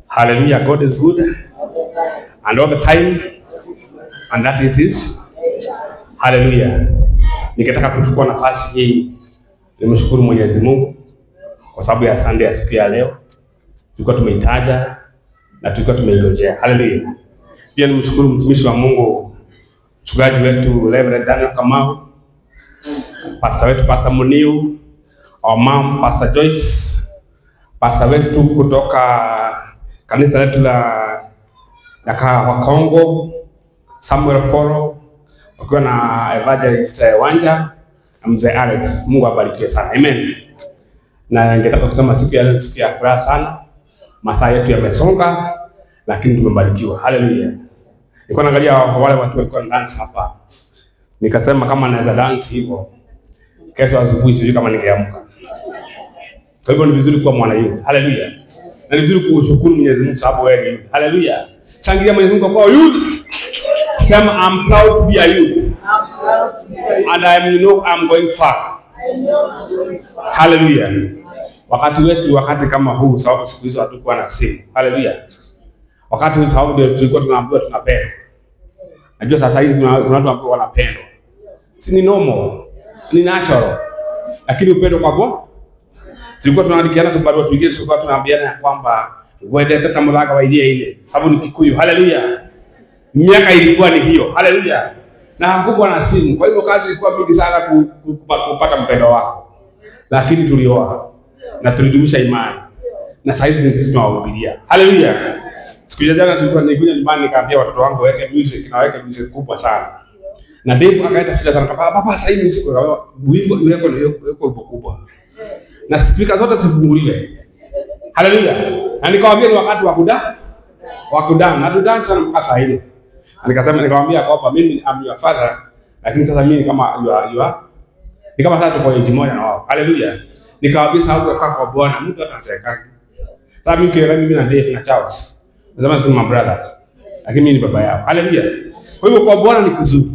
Hallelujah. God is good and all the time, and that is his. Hallelujah. Nikitaka kuchukua nafasi hii nimshukuru Mwenyezi Mungu kwa sababu ya Sunday ya siku ya leo. Tulikuwa tumeitaja na tulikuwa tumeingojea. Hallelujah. Pia nimshukuru mtumishi wa Mungu, mchungaji wetu Reverend Daniel Kamau, pastor wetu Pastor Muniu, our mom Pastor Joyce, pastor wetu kutoka kanisa letu la Kongo Samuel Foro, wakiwa na Evangelist Wanja na mzee Alex. Mungu abarikiwe sana. Amen. Na ningetaka kusema siku ya leo siku ya furaha sana. Masaa yetu yamesonga lakini tumebarikiwa. Hallelujah. Nilikuwa naangalia wale watu walikuwa dance hapa. Nikasema kama naweza dance hivyo, kesho asubuhi sijui kama ningeamka. Kwa hivyo ni vizuri kuwa mwana youth. Hallelujah. Na ni vizuri kushukuru Mwenyezi Mungu sababu wewe ni youth. Hallelujah. Changilia Mwenyezi Mungu kwa youth. Sema I'm proud to be a youth. And I'm going far. Hallelujah. Wakati kama huu, sababu siku hizo hatukuwa na simu. Hallelujah. Wakati huu sababu ndio tulikuwa tunaambiwa tunapendwa. Najua sasa hivi kuna watu ambao wanapendwa. Si ni normal, ni natural. Lakini upendo kwa Bwana, tulikuwa tunaandikiana tu barua, tulikuwa tunaambiana ya kwamba wewe tata mlaga wa idea ile, sababu ni Kikuyu. Hallelujah. Miaka ilikuwa ni hiyo. Hallelujah. Na hakukuwa na simu. Kwa hivyo kazi ilikuwa mingi sana kupata mpendo wako. Lakini tulioa na tulidumisha imani. Na sasa hizi sisi tunawahubiria. Hallelujah. Siku ya jana tulikuwa nikuja nyumbani nikaambia watoto wangu waweke music, na waweke music kubwa sana. Na Dave akaita shida sana, baba sasa hivi music wimbo iweko kubwa. Na speaker zote zifunguliwe. Hallelujah. Na nikawaambia ni wakati wa kudance. Na tudance sana mpaka saa hii. Nikamwambia kwamba mimi am your father, lakini sasa mimi kama you are ni kama sasa tuko age moja na wao. Hallelujah. Nikawaambia sababu kwa Bwana mtu ataseka. Sasa mimi na Dave na Charles. Nasema sisi my brothers. Lakini mimi ni baba yao. Hallelujah. Kwa hivyo kwa Bwana ni kuzuri.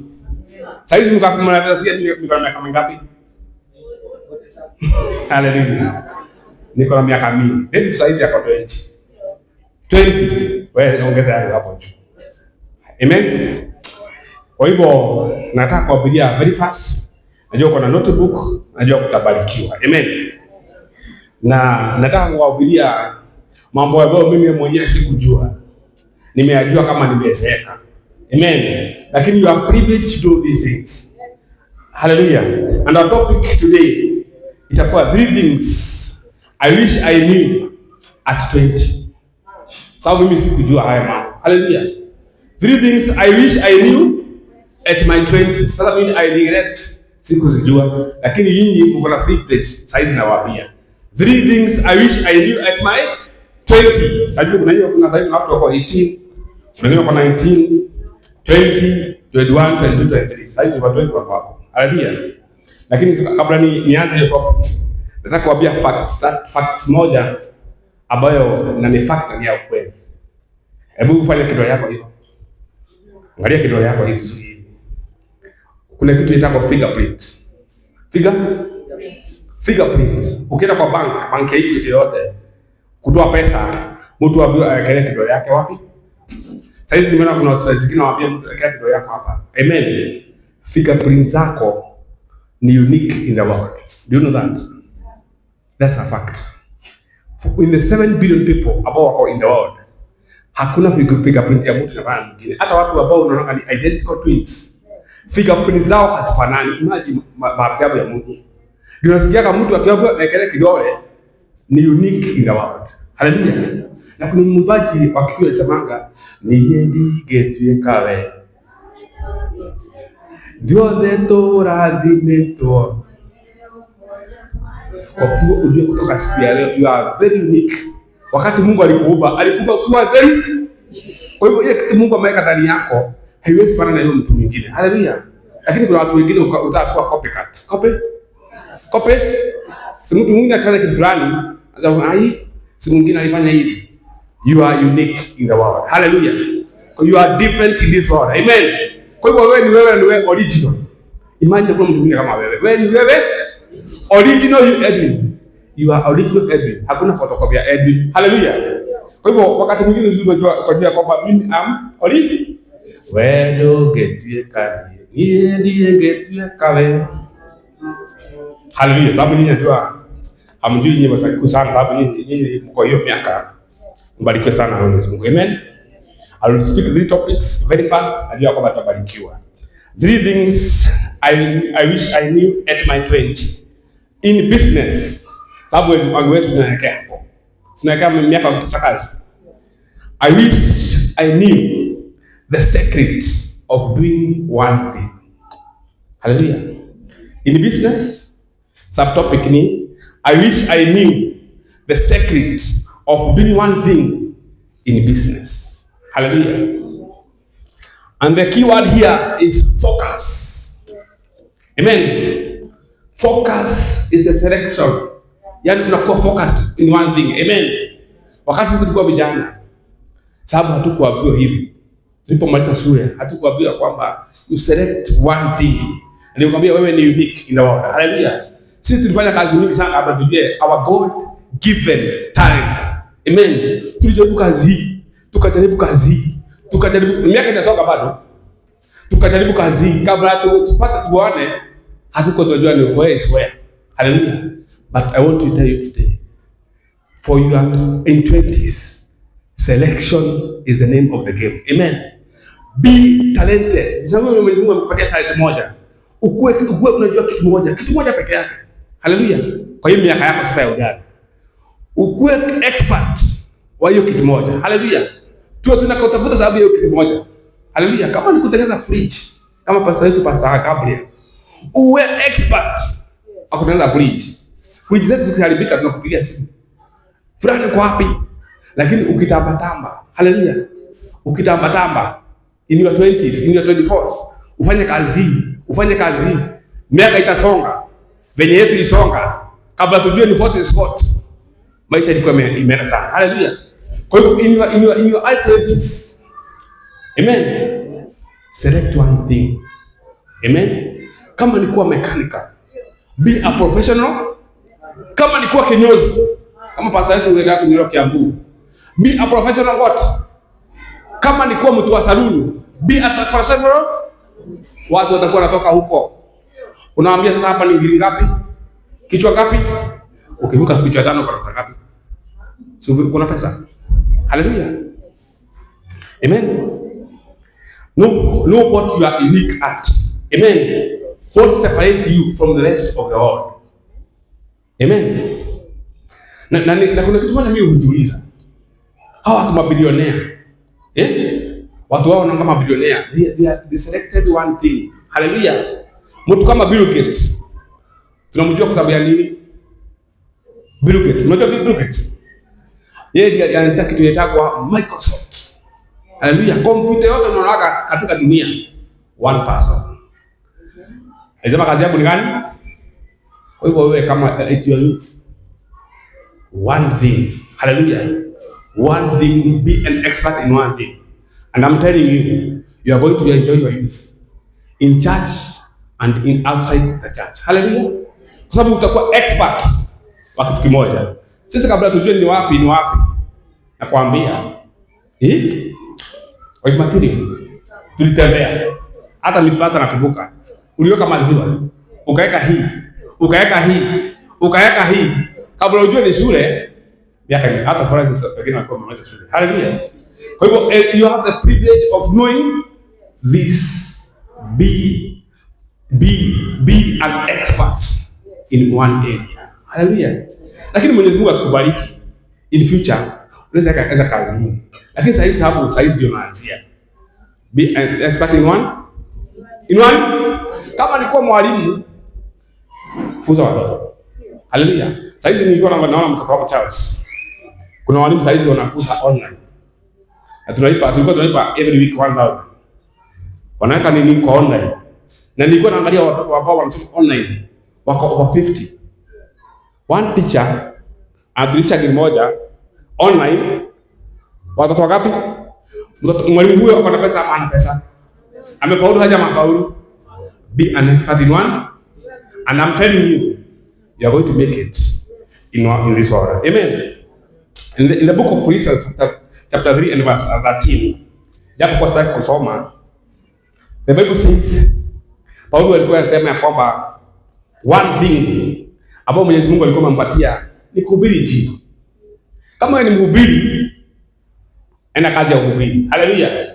Sasa hizi mkakumaliza pia niko na miaka mingapi? Hallelujah. Niko na miaka mingi. Dave sasa hivi ako 20. Wewe ongeza hapo juu. Amen. Kwa hivyo nataka kuwapigia very fast. Najua uko na notebook, najua kutabarikiwa. Amen. Na nataka kuwapigia mambo ambayo mimi mwenyewe sikujua. Nimeyajua kama nimezeeka. Amen. Lakini you are privileged to do these things. Hallelujah. And our topic today itakuwa 3 things I wish I knew at 20. Sababu mimi sikujua haya mambo. Hallelujah. 3 things I wish I knew at my 20s. Sasa mimi I regret sikuzijua, lakini nyinyi mko na free place size na wapia. 3 things I wish I knew at my 20. Sajua kuna hiyo kuna sasa watu wako 18, wengine wako 19, 20, 21, 22, 23. Size watu wengi wako hapo. Hallelujah. Lakini kabla nianze hiyo topic, nataka kuambia facts moja ambayo na ni fact ni ya ukweli. Hebu ufanye kidole yako hiyo. Angalia kidole yako hivi vizuri hivi. Kuna kitu inaitwa fingerprint. Fingerprint. Ukienda kwa bank hii yote kutoa pesa, mtu aweke kidole yake wapi? Sasa hivi nimeona kuna watu wengine wanawaambia mtu aweke kidole yako hapa. Amen. Fingerprint zako ni unique in the world. Do you know that? That's a fact. In the 7 billion people ambao wako in the world, hakuna fingerprint ya mtu na mwingine. Hata watu ambao unaona ni identical twins, fingerprint zao hazifanani. Imagine maajabu ya Mungu. Ndio nasikia kama mtu akiambiwa awekelee kidole ni unique in the world. Hallelujah. Na kuna mwimbaji wa Kikuyu alisemanga ni yendi getwe kawe. Diose toradhimetwa. Kwa hivyo ujue kutoka siku ya leo you are very unique. Wakati Mungu alikuumba kuwa very. Kwa hivyo ile Mungu ameweka ndani yako haiwezi fanana na yule mtu mwingine. Hallelujah. Lakini kuna watu wengine utakuwa copycat. Copy. Si mtu mwingine akifanya kitu fulani, anasema si mwingine alifanya hivi. You are unique in the world. Hallelujah. You are different in this world. Amen. Kwa hivyo wewe ni original. Imagine kuna mtu mwingine kama wewe. Wewe ni original, you Edwin. You are original Edwin. Hakuna photocopy ya Edwin. Hallelujah. Kwa hivyo wakati mwingine unajua kwa ajili ya kwamba mimi am oli wewe getie kani yeye ndiye getie kawe. Haleluya. Sababu nyinyi najua hamjui nyimbo za Kikuyu sana, sababu nyinyi mko hiyo miaka. Mbarikiwe sana na Mwenyezi Mungu. Amen. I will speak 3 topics very fast. Najua kwamba tutabarikiwa. 3 things I wish I knew at my 20 in business. Sababu wangu wetu tunaelekea hapo. Tunaelekea miaka ya kazi. I wish I knew the secret of doing one thing. Hallelujah. In business, subtopic ni I wish I knew the secret of doing one thing in business. Hallelujah. And the key word here is focus. Amen. Focus is the selection. Yaani tunakuwa focused in one thing. Amen. Wakati sisi tulikuwa vijana, sababu hatukuambiwa hivi. Tulipomaliza shule, hatukuambiwa kwamba you select one thing. Nilikwambia wewe ni unique in the world. Hallelujah. Sisi tulifanya kazi mingi sana hapa tujue our God given talents. Amen. Tulijaribu kazi hii, tukajaribu kazi hii, tukajaribu miaka inasonga bado. Tukajaribu kazi hii kabla tupate tuone hatuko tunajua ni where is where. Hallelujah. But I want to tell you today, for you are in 20s, selection is the name of the game. Amen. Be talented. Mungu amekupatia talent moja. Ukue unajua kitu moja peke yake. Hallelujah. Kwa hiyo miaka yako sasa ya ujana. Ukue expert wa hiyo kitu moja. Hallelujah. Tunatafuta sababu ya hiyo kitu moja. Hallelujah. Kama ni kutengeneza fridge, kama pastor wetu Pastor Gabriel, uwe expert wa kutengeneza fridge. Fridge zetu zikiharibika tunakupigia simu. Fulani kwa wapi? Lakini ukitamba. Hallelujah. Ukitamba in your 20s, in your 24s, ufanye kazi. Miaka itasonga. Venye yetu isonga. Kabla tujue ni what is what. Maisha ilikuwa imeenda sana. Hallelujah. Kwa hiyo in your early 20s. Amen. Select one thing. Amen. Kama ni kuwa mechanical, be a professional. Kama ni kuwa kinyozi, kama pastor wetu ndio kunyoa Kiambu, be a professional what? Kama ni kuwa mtu wa saluni, be a professional. Watu watakuwa wanatoka huko. Unawaambia sasa hapa ni ngiri ngapi? Kichwa ngapi? Ukivuka kichwa 5 kwa ngapi? Sio kuna pesa. Hallelujah. Amen. Know what you are unique at. Amen. What separates you from the rest of the world. Amen. Na kuna kitu moja mimi hujiuliza. Hawa watu mabilionea. Watu wao na kama mabilionea, they selected one thing. Hallelujah. Mtu kama Bill Gates. Tunamjua kwa sababu ya nini? Bill Gates. Unajua Bill Gates? Yeye ndiye alianzisha kitu inaitwa Microsoft. Hallelujah. Kompyuta yote unaona katika dunia, one person. Alisema kazi yako ni gani? Kwa hivyo wewe kama at your youth, one thing. Hallelujah. One thing, be an expert in one thing. And I'm telling you, you are going to enjoy your youth in church and in outside the church. Hallelujah. Kwa sababu utakuwa expert wa kitu kimoja. Sisi kabla tujue ni wapi. Nakwambia, kwa Jumapili tulitembea. Hata misbata nakumbuka. Uliweka maziwa, ukaweka hii. Kabla ujue ni shule, miaka ni hata Francis pekee alikuwa amemaliza shule. Hallelujah. Kwa hivyo you have the privilege of knowing this. Be an expert in one area. Hallelujah. Lakini Mwenyezi Mungu akubariki in future, unaweza kaanza kazi nyingi. Lakini sasa hizi ndio naanzia. Be an expert in one. Kama nilikuwa mwalimu, funza watoto. Hallelujah. Sasa hizi nilikuwa naona mtoto wangu Charles. Kuna walimu sasa hizi wanafunza online. Na tunalipa every week 1,000. Wanaweka nini kwa online? Na nilikuwa naangalia watoto ambao wanasoma online wako over 50. One teacher anadhirisha gari moja online. Watoto wangapi? Mwalimu huyo ako na pesa ama hana pesa? Amefaulu haja mafaulu? Be an expert in one. And I'm telling you, you are going to make it in this world. Amen. In the book of Colossians chapter chapter 3 and verse 13. Japo kwa sitaki kusoma. The Bible says, Paulo alikuwa anasema ya kwamba one thing ambao Mwenyezi Mungu alikuwa amempatia ni kuhubiri Injili. Kama wewe ni mhubiri, enda kazi ya kuhubiri. Haleluya.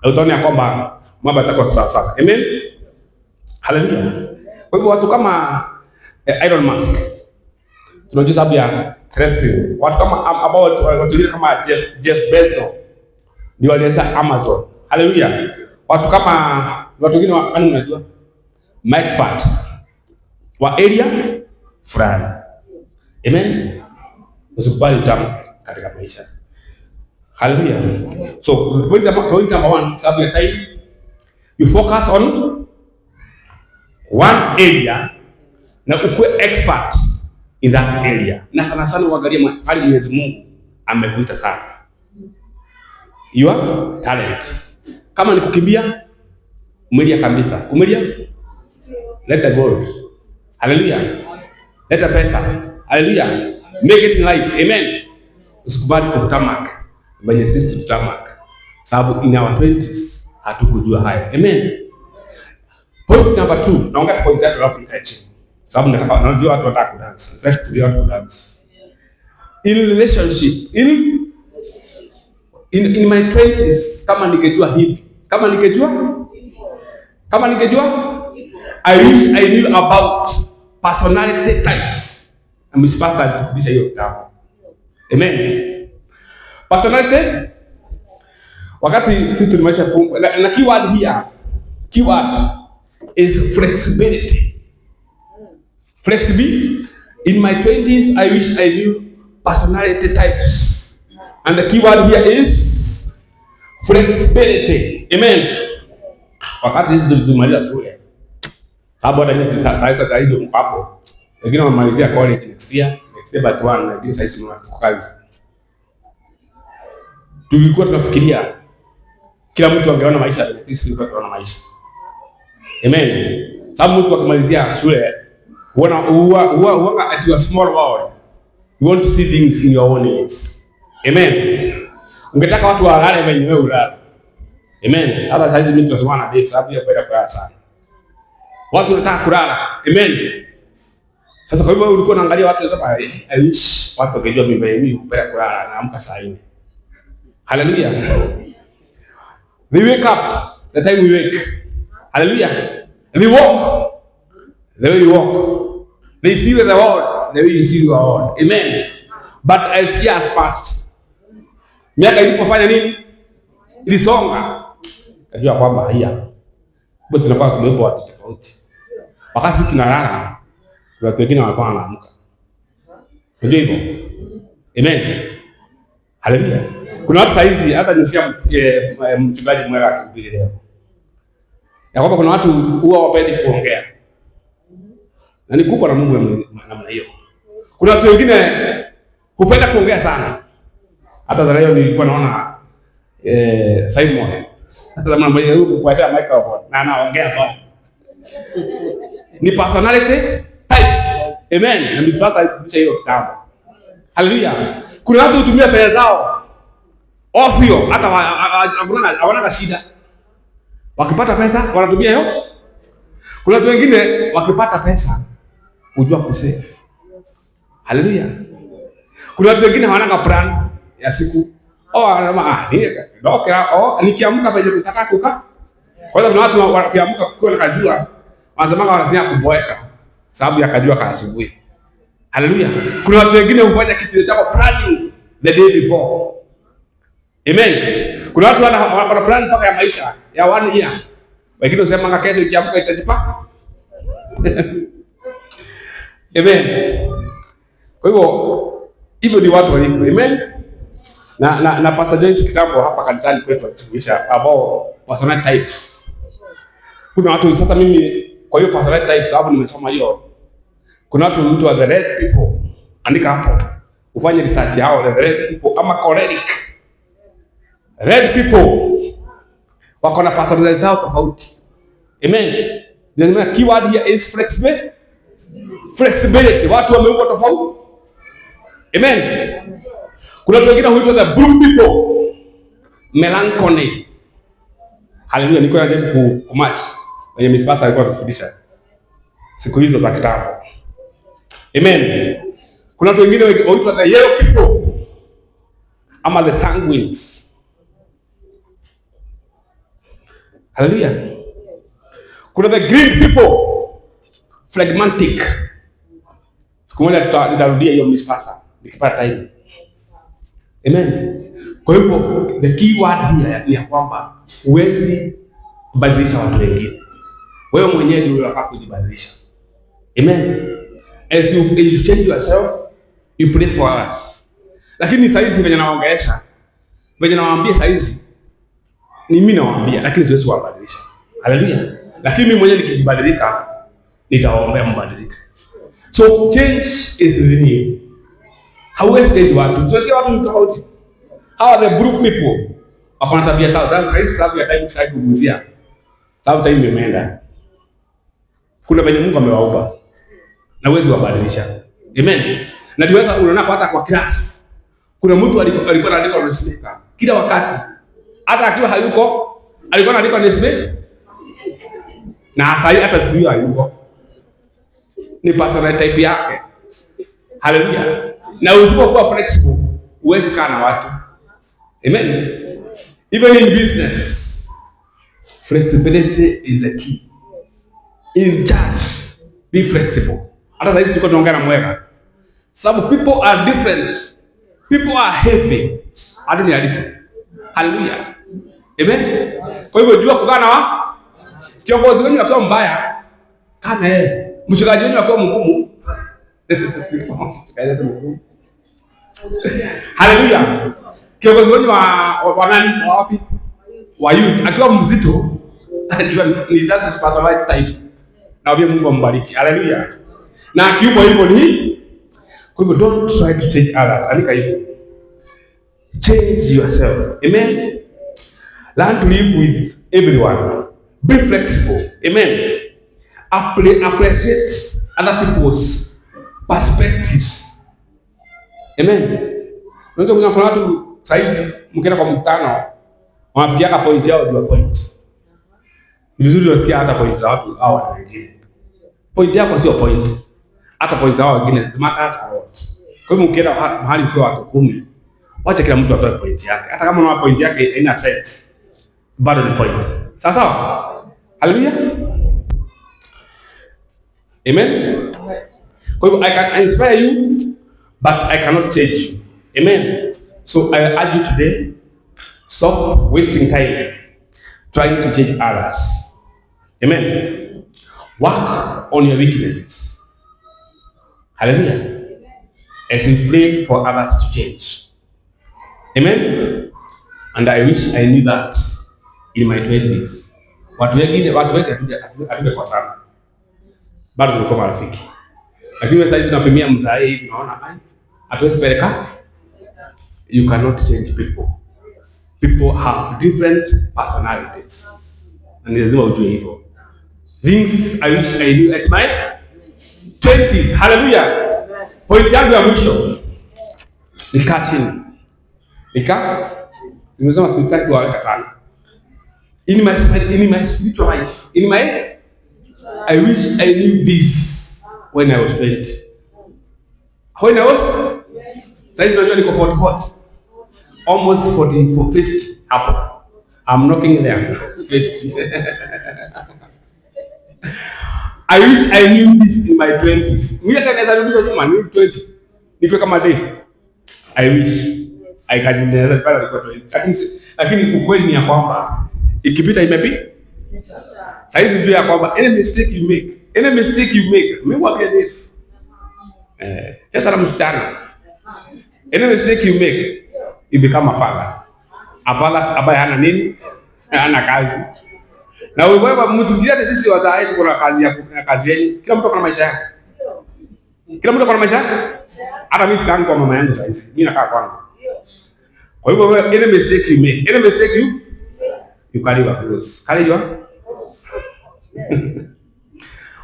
Na utaona ya kwamba mambo yatakuwa sawa sawa. Amen. Haleluya. Kwa hivyo watu kama Elon Musk, tunajua sababu ya terrestrial. Watu kama ambao watu wengine kama Jeff Bezos ndio walianza Amazon. Haleluya. Watu kama watu wengine wani unajua expert wa area fulani. Amen. Usikubali utamu katika maisha. Haleluya. So point number one, sababu ya time, you focus on one area na ukue expert in that area. Na sana sana uangalie mahali Mwenyezi Mungu amekuita sana. Your talent. Kama ni kukimbia, umelia kabisa. Umelia? Leta gold. Haleluya. Leta pesa. Haleluya. Make it in life. Amen. Usikubali kutamak. Mwenye sisi tutamak. Sababu in our 20s hatukujua haya. Amen. Point number 2. Naongea point tatu alafu nikae chini. Sababu najua watu wanataka kudance. Let's kulia watu kudance. In relationship, in my 20s, kama ningejua hivi. Kama ningejua I wish I knew about personality types. Pastor alitufundisha hiyo kitabu. Amen. Personality, wakati sisi tulimaanisha na keyword here, keyword is flexibility. Flexibility. In my 20s, I wish I knew personality types. And the keyword here is flexibility. Amen. Wakati sisi tulimaliza shule, sababu hata mimi sasa tayari niko hapo. Wengine wamalizia college next year but one, lakini sasa tunataka kazi. Tulikuwa tunafikiria kila mtu angeona maisha ya sisi tulikuwa tunaona maisha. Amen. Sababu mtu akimalizia shule huwa at your small world. You want to see things in your own ways. Amen. Ungetaka watu walale wenye wewe ulala. Amen. Hata sasa hivi mimi tunasoma na Yesu sababu ya kwenda kwa sana. Watu wanataka kulala. Amen. Sasa kwa hivyo ulikuwa unaangalia watu wanasema I wish watu wangejua mimi hupenda kulala na amka saa 4. Hallelujah. They wake up the time we wake. Hallelujah. They walk the way you walk. They see the world the way you see the world. Amen. But as years passed, miaka ilipofanya nini? Ilisonga. Kajua kwamba haya. Bado tunakuwa tumebeba watu tofauti. Wakati sisi tunalala, watu wengine wanakuwa wanaamka. Ndio hivyo. Amen. Haleluya. Kuna watu saizi hata nisikia mchungaji mmoja akihubiri leo. Ya kwamba kuna watu huwa wapendi kuongea. Na ni kubwa na Mungu namna hiyo. Kuna watu wengine hupenda kuongea sana. Hata leo nilikuwa naona Simon. Hata kama mmoja huko kuacha microphone na anaongea bwana. Ni personality type. Amen. Na msipata alifundisha hiyo kitabu. Haleluya. Kuna watu hutumia pesa zao ovyo hata hawana shida. Wakipata pesa wanatumia hiyo. Kuna watu wengine wakipata pesa hujua kusave. Haleluya. Kuna watu wengine hawana plan ya siku. Anasema nikiamka pale nataka kukaa. Kwa hiyo kuna watu wakiamka kwa kajua wanasema wanazia kuboeka sababu ya kajua kwa asubuhi. Haleluya. Kuna watu wengine hufanya kitu cha planning the day before. Amen. Kuna watu wana plan mpaka ya maisha ya 1 year. Wengine wanasema kesho ikiamka itajipa. Amen. Kwa hivyo ni watu walivyo. Amen. Na Pastor Joyce kitabu hapa kanisani kwetu alitufundisha ambao personality types. Kuna watu sasa mimi kwa hiyo personality types sababu nimesoma hiyo. Kuna watu mtu wa the red people. Andika hapo. Ufanye research yao the red people ama choleric. Red people wako na personality zao tofauti. Amen. The keyword here is flexibility. Flexibility. Watu wameumbwa tofauti. Amen. Kuna watu wengine huitwa the blue people, melancholy. Haleluya, niko najaribu kumatch kwenye misipata alikuwa akifundisha siku hizo za kitambo. Amen. Kuna watu wengine huitwa the yellow people ama the sanguines. Haleluya. Kuna the green people, phlegmatic. Siku moja nitarudia hiyo misipata nikipata time. Amen. Kwa hivyo the key word here ni ya kwamba huwezi kubadilisha watu wengine. Wewe mwenyewe ndio unafaa kujibadilisha. Amen. As you change yourself, you pray for others. Lakini saa hizi venye naongelesha, venye nawaambia saa hizi ni mimi nawaambia, lakini siwezi kuwabadilisha. Haleluya. Lakini mimi mwenyewe nikijibadilika, nitawaombea mbadilike. So change is within you. Hauwezi change watu. Sio watu tofauti. Hawa the group people wako na tabia sawa. Sasa hizi sababu ya time try kuguzia. Sababu time imeenda. Kuna venye Mungu amewaumba na uwezi wabadilisha. Amen. Na ndio unaona hata kwa class. Kuna mtu alikuwa anaandika newspaper kila wakati. Hata akiwa hayuko alikuwa anaandika newspaper. Na hata siku hiyo hayuko. Ni personal type yake. Haleluya. Na usipokuwa flexible, huwezi kaa na watu. Amen. Even in business, flexibility is the key. In church, be flexible. Hata sasa tuko tunaongea na mweka. Some people are different. People are heavy. Adoni alipo. Haleluya. Amen. Kwa hivyo jua kukaa na kiongozi wenu akiwa mbaya, kana yeye. Mchungaji wenu akiwa mgumu. Haleluya. Kiongozi wenu wa nani wapi? Wa youth akiwa mzito, anajua ni that is personal type. Na wabia Mungu ambariki. Haleluya. Na kiupo hivyo ni kwa hivyo don't try to change others. Andika hivyo. Change yourself. Amen. Learn to live with everyone. Be flexible. Amen. Appreciate other people's perspectives. Amen. Kuna watu saizi mkienda kwa mkutano wanafikia hapa point yao ndio point. Ni vizuri wasikia hata point za watu hao wengine. Point yako sio point. Hata point zao wengine matters a lot. Kwa hiyo mkienda mahali kwa watu 10, wacha kila mtu atoe point yake. Hata kama una point yake haina sense, bado ni point. Sawa sawa? Haleluya. Amen. Kwa hivyo I can inspire you but I cannot change you. Amen. So I urge you today, stop wasting time trying to change others. Amen. Work on your weaknesses. Hallelujah. As you pray for others to change. Amen. And I wish I knew that in my 20s. Watu wengi hatuja kwa sana. Bado tulikuwa marafiki. Lakini sasa hivi tunapimia mzae hivi unaona hatuwezi peleka. You cannot change people. People have different personalities. And lazima ujue hivyo. Things I wish I knew at my 20s. Hallelujah. Point yangu ya mwisho. Nikaa chini. Nimesema sitaki kuwaweka sana. In my spiritual life. I wish I knew this when I was 20. When I was? Saizi unajua niko 40. Almost 40 for 50 hapo. I'm knocking there. 50. I wish I knew this in my 20s. Mimi hata naweza rudisha nyuma ni 20. Niko kama Dave. I wish I can never pale niko 20. Lakini ukweli ni ya kwamba ikipita imepita. Saizi ndio ya kwamba any mistake you make, mimi wapia Dave. Sasa na msichana. Any mistake you make, you become a father. A father ambaye hana nini? Hana kazi. Na wewe msifikirie sisi wazazi tuko na kazi yenu. Kila mtu ana maisha yake. Hata mimi sikaangu kwa mama yangu sasa. Mimi nakaa kwangu. Kwa hivyo wewe any mistake you carry your cross. Carry your.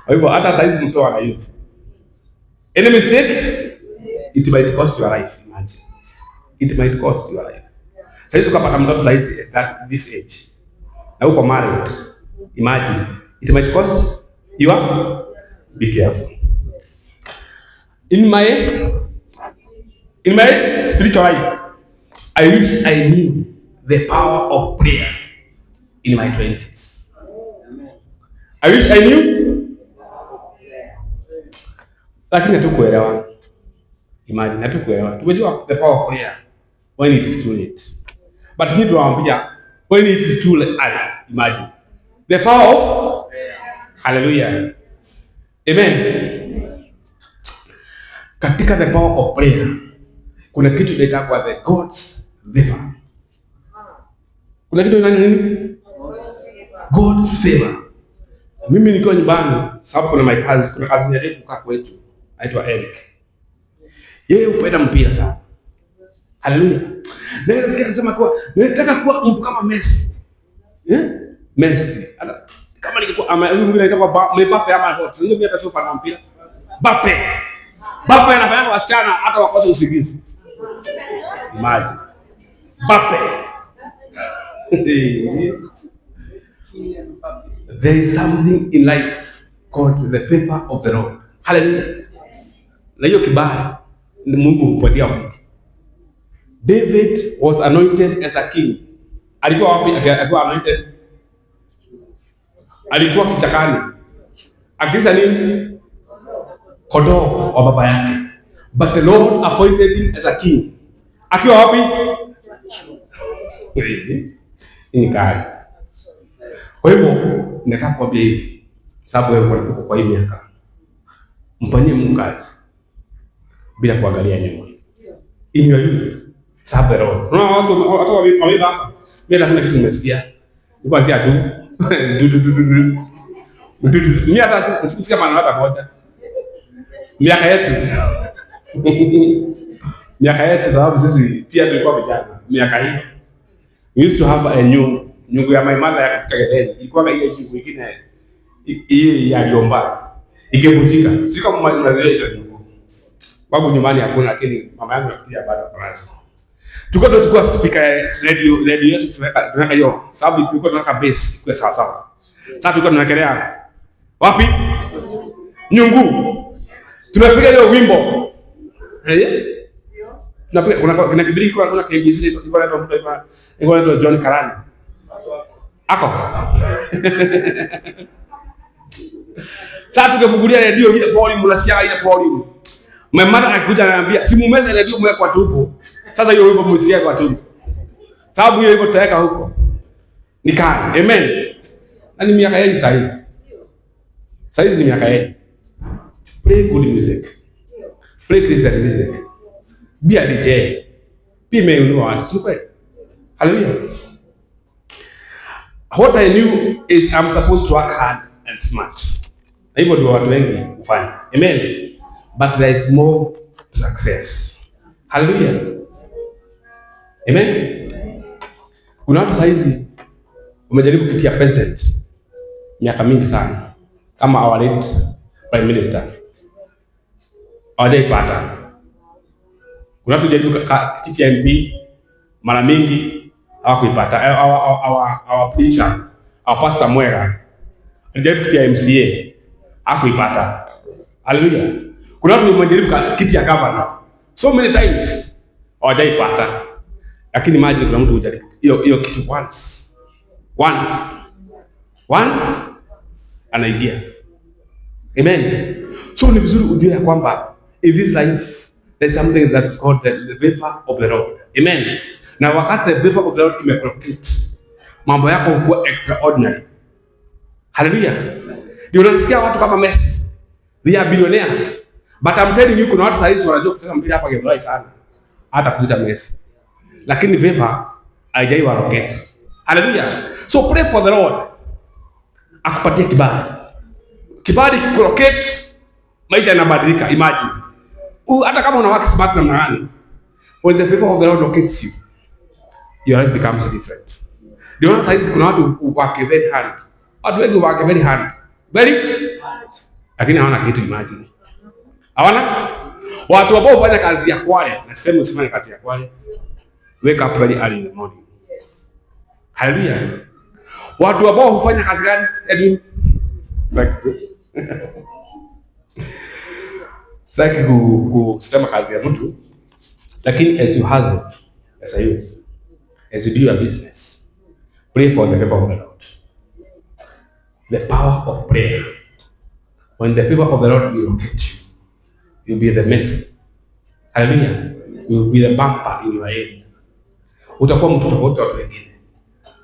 Kwa hivyo hata saizi mtu ana youth. Any mistake it might cost your life, imagine. it might cost your life. Sasa ukapata mtoto saizi at this age. Na uko married. Imagine, it might cost your, be careful. In my spiritual life, I wish I knew the power of prayer in my 20s. I wish I knew. Lakini hatukuelewa. Imagine, hatukuelewa. Tumejua the power of prayer when it is too late. But ni tunawaambia when it is too late. Imagine the power of prayer. Hallelujah. Amen. Katika the power of prayer kuna kitu inaitwa the God's favor. Kuna kitu nini? God's favor. Mimi nikiwa nyumbani, sababu kuna kazi ndefu kwa kwetu, anaitwa Eric. Yeye upenda mpira sana. Hallelujah. Na yeye anasikia anasema kwa nataka kuwa mtu kama Messi. Messi. Kama ningekuwa mimi naitwa Mbappe ama Hot. Ndio mimi hata sio fan mpira. Mbappe anafanya wasichana hata wakose usingizi. Imagine. Mbappe. There is something in life called the favor of the Lord. Hallelujah. Na hiyo kibali ni Mungu hupatia mtu. David was anointed as a king. Alikuwa wapi akiwa anointed? Alikuwa kichakani. Akisa nini? Kondoo wa baba yake. But the Lord appointed him as a king. Akiwa wapi? Ni kazi. Kwa hivyo nataka kuambia hivi, sababu wewe uko kwa hii miaka, mfanyie Mungu kazi bila kuangalia nyuma. In your youth, serve the Lord. Unaona watu wameiba hapa. Mimi hakuna kitu nimesikia. Niko asikia tu. Mimi hata sikusikia maana hata moja. Miaka yetu sababu sisi pia tulikuwa vijana. Miaka hii we used to have a nyungu ya my mother ya kutegeleza. Ilikuwa ile nyungu nyingine hii ya Liomba. Ikevunjika. Sio kama mnazoea hizo nyungu. Babu nyumbani hakuna, lakini mama yangu nafikiria bado anazo. Tulikuwa tunachukua speaker radio yetu tunaweka hiyo. Sababu tulikuwa tunaweka bass kwa sawa sawa. Sasa tulikuwa tunawekelea wapi? Nyungu. Tunapiga hiyo wimbo. Tunapiga kuna kibiri kuna KBC ilikuwa John Karani. Ako. Sasa tukafungulia radio ile volume, unasikia ile volume. My mother anakuja ananiambia, "Si mumeza radio mweka kwa tupo." Sasa hiyo wimbo msikia kwa tupo. Sababu hiyo iko tutaweka huko. Nikaa. Amen. Na ni miaka yenu saizi. Saizi ni miaka yenu. Play good music. Play Christian music. Be a DJ. Be meinua watu. Sio kweli? Hallelujah. What I knew is I'm supposed to work hard and smart. Na hivyo ndio watu wengi hufanya. Amen. But there is more to success. Hallelujah. Amen. Kuna watu saizi umejaribu kutia president miaka mingi sana, kama our late prime minister hawajaipata. Kuna watu jaribu kiti ya MP mara mingi hawakuipata. Our preacher, our pastor Mwera alijaribu kiti ya MCA hakuipata. Hallelujah. Kuna watu wamejaribu kiti ya governor so many times hawajaipata. Lakini imagine kuna mtu hujaribu hiyo kitu once anaingia. Amen. So ni vizuri ujue kwamba in this life there is something that is called the favor of the Lord. Amen. Na wakati the favor of the Lord imeprocreate, mambo yako huwa extraordinary. Hallelujah. Ndio unasikia watu kama Messi, they are billionaires. But I'm telling you, kuna watu saizi wanajua kucheza mpira hapa game sana. Hata kuzita Messi. Lakini favor haijaiwa rocket. Hallelujah. So pray for the Lord. Akupatie kibali. Kibali rocket, maisha yanabadilika. Imagine. Hata kama unawaka smart na mnani, when the favor of the Lord locates you, your life becomes different. Ndio saizi kuna watu wake very hard. Watu wengi wake very hard. Lakini hawana kitu. Imagine. Hawana? Watu ambao hufanya kazi ya kwale, na sema usifanye kazi ya kwale. Wake up very early in the morning. Hallelujah. Watu ambao hufanya kazi gani? Saki kusema kazi ya mtu, lakini as you hustle, as a youth, as you do your business, pray for the favor of the Lord. The power of prayer. When the favor of the Lord will locate you, you'll be the mess. Hallelujah. You'll be the bumper in your area. Utakuwa mtu tofauti watu wengine.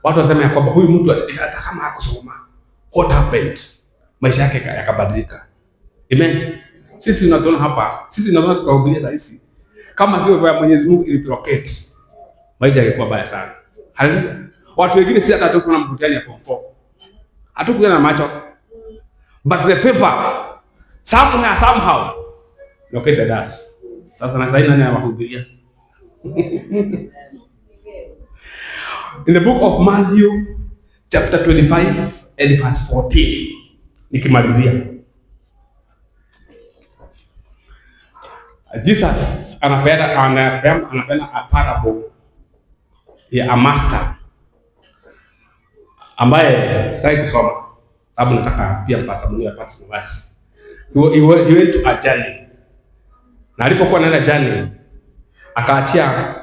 Watu wasema ya kwamba huyu mtu hata kama hakusoma, what happened? Maisha yake yakabadilika. Amen. Sisi tunatona hapa, sisi tunatona tukahubiria rahisi. Kama sio kwa Mwenyezi Mungu ilitulocate, maisha yangekuwa baya sana. Haleluya. Watu wengine si hata tuko na mkutano ya form 4. Hatukuwa na macho. But the favor somehow located us. Sasa na sasa nani anawahubiria? In the book of Matthew chapter 25 and verse 14. Nikimalizia. Jesus anapenda a parable ya a master ambaye sasa kusoma sababu nataka pia mpasa mwenyewe apate nafasi. He went to a journey. Na alipokuwa anaenda journey akaachia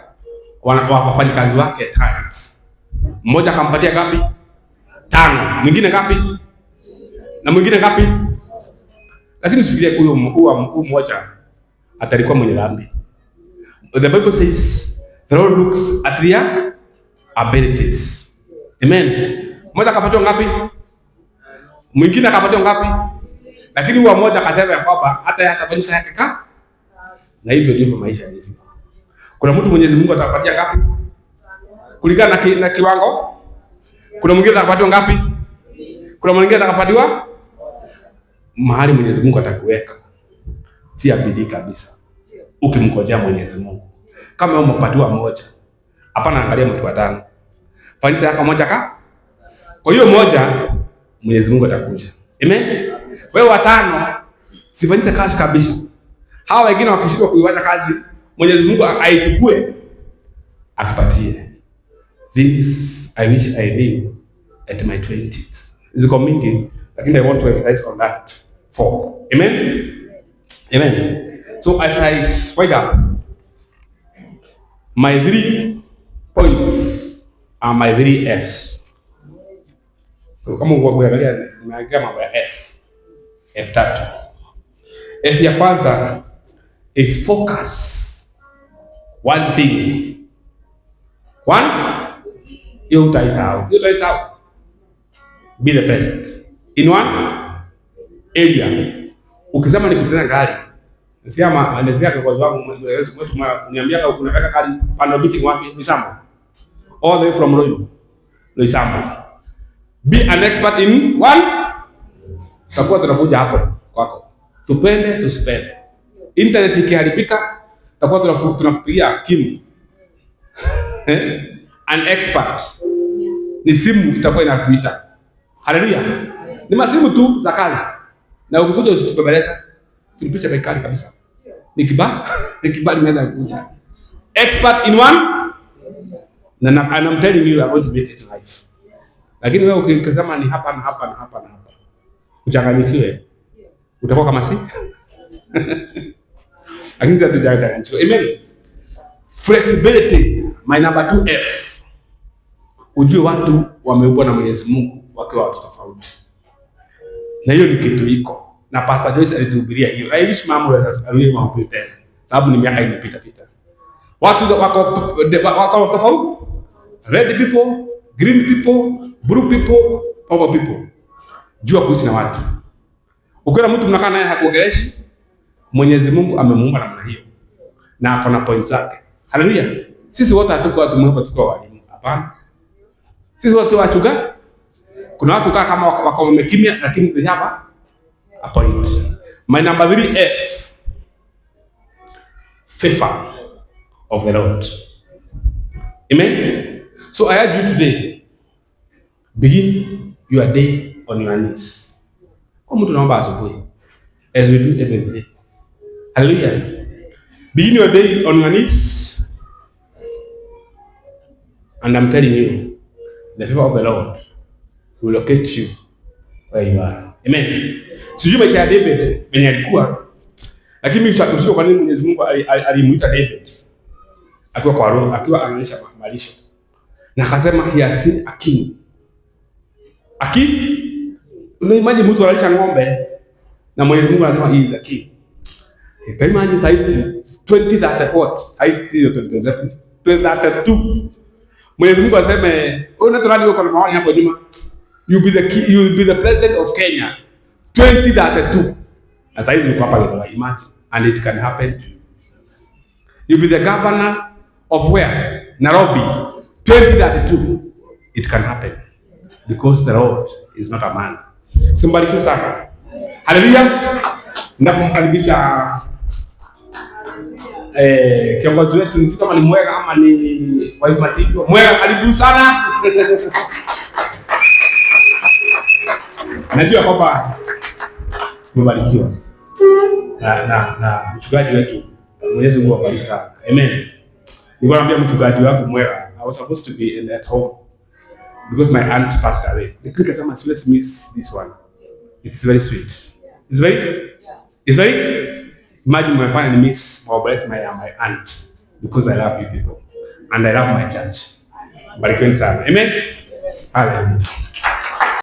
wafanyakazi wake tithes. Mmoja akampatia ngapi? 5. Mwingine ngapi? Na mwingine ngapi? Lakini usifikirie huyo mmoja atalikuwa mwenye dhambi. The Bible says the Lord looks at their abilities. Amen. Mmoja akapatiwa ngapi? Mwingine akapatiwa ngapi? Lakini huyo mmoja akasema ya kwamba hata yeye atafanyisha yake ka. Na hivyo ndivyo maisha yalivyo. Kuna mtu Mwenyezi Mungu atapatia ngapi? Kulingana na kiwango. Kuna mwingine atakapatiwa ngapi? Kuna mwingine atakapatiwa mahali Mwenyezi Mungu atakuweka. Tia bidii kabisa. Ukimngojea Mwenyezi Mungu. Kama wewe umepatiwa moja, hapana angalia mtu watano. Fanyisa yako moja ka. Kwa hiyo moja Mwenyezi Mungu atakuja. Amen. Wewe watano sifanyise kazi kabisa. Hawa wengine wakishindwa kuiwacha kazi, Mwenyezi Mungu aichukue akupatie. Things I wish I knew at my 20s. Ziko mingi, lakini I want to emphasize on that 4. Amen. Amen. So as I wake up, my 3 points are my 3 F's. So kama uangalia nimeangalia mambo ya F. F3. F ya kwanza is focus. One thing. One, you utaisahau. Be the best in one area. Ukisema ni kutengeneza gari, nisema anazia kwa wangu mwetu niambia unataka gari panda biti wapi? Misamba. All the way from Loisamba. Be an expert in one. Tutakuwa tunakuja hapo kwako. Tupende tusipende. Internet ikiharibika, tutakuwa tunakupigia Kim. An expert. Ni simu itakuwa inakuita. Haleluya. Ni masimu tu za kazi. Na ukikuja usitubebeleza. Tulipicha bekari kabisa. Nikibali naweza kuja. Expert in one. And I'm telling you, you are going to make it in life. Lakini wewe ukisema ni hapa na hapa na hapa na hapa, uchanganyikiwe. Utakuwa kama si? Lakini sasa tujachanganyikiwa. Amen. Flexibility, my number 2F. Ujue watu wameumbwa na Mwenyezi Mungu wakiwa watu tofauti. Na hiyo ni kitu iko. Na Pastor Joyce alituhubiria hiyo. I wish mama aliyemwambia tena. Sababu ni miaka imepita. Watu wako tofauti. Red people, green people, blue people, purple people. Jua kuishi na watu. Ukiona mtu mnakaa naye hakuongeleshi, Mwenyezi Mungu amemuumba namna hiyo. Na ako na point zake. Haleluya. Sisi wote hatuko tumeumbwa tukiwa walimu. Hapana. Sisi wote wachunga. Kuna watu kama wako wamekimia lakini they have a point. My number 3F. Favor of the Lord. Amen. So I urge you today, begin your day on your knees. Kwa mtu naomba asubuhi, as we do every day. Hallelujah. Begin your day on your knees. And I'm telling you, the favor of the Lord will locate you where you are. Amen. Sijui maisha ya David venye alikuwa, lakini mimi ushatusio kwa nini Mwenyezi Mungu alimuita David akiwa kwa roho, akiwa anaonyesha malisho. Na akasema he has seen a king. A king? Unaimagine mtu analisha ng'ombe na Mwenyezi Mungu anasema he is a king. Imagine size 2030 what? Size 2032. Mwenyezi Mungu aseme, unataka uko na maoni hapo nyuma. You be the king, you will be the president of Kenya 2032. As I uko hapa leo, imagine, and it can happen to you. You be the governor of where? Nairobi 2032. It can happen because the Lord is not a man. Simbarikiwe sana. Haleluya. Nakumkaribisha kiongozi wetu, ni kama ni Mwega ama ni wife Matigo. Mwega, karibu sana. Najua kwamba umebarikiwa na mchungaji wetu. Mwenyezi Mungu awabariki sana. Amen. Nilikuwa naambia mchungaji wangu Mwega, I was supposed to be in that home because my aunt passed away. Nikasema let's miss this one. It's very sweet. It's very imagine my family miss or bless my aunt because I love you people and I love my church. Barikiweni sana. Amen. Hallelujah.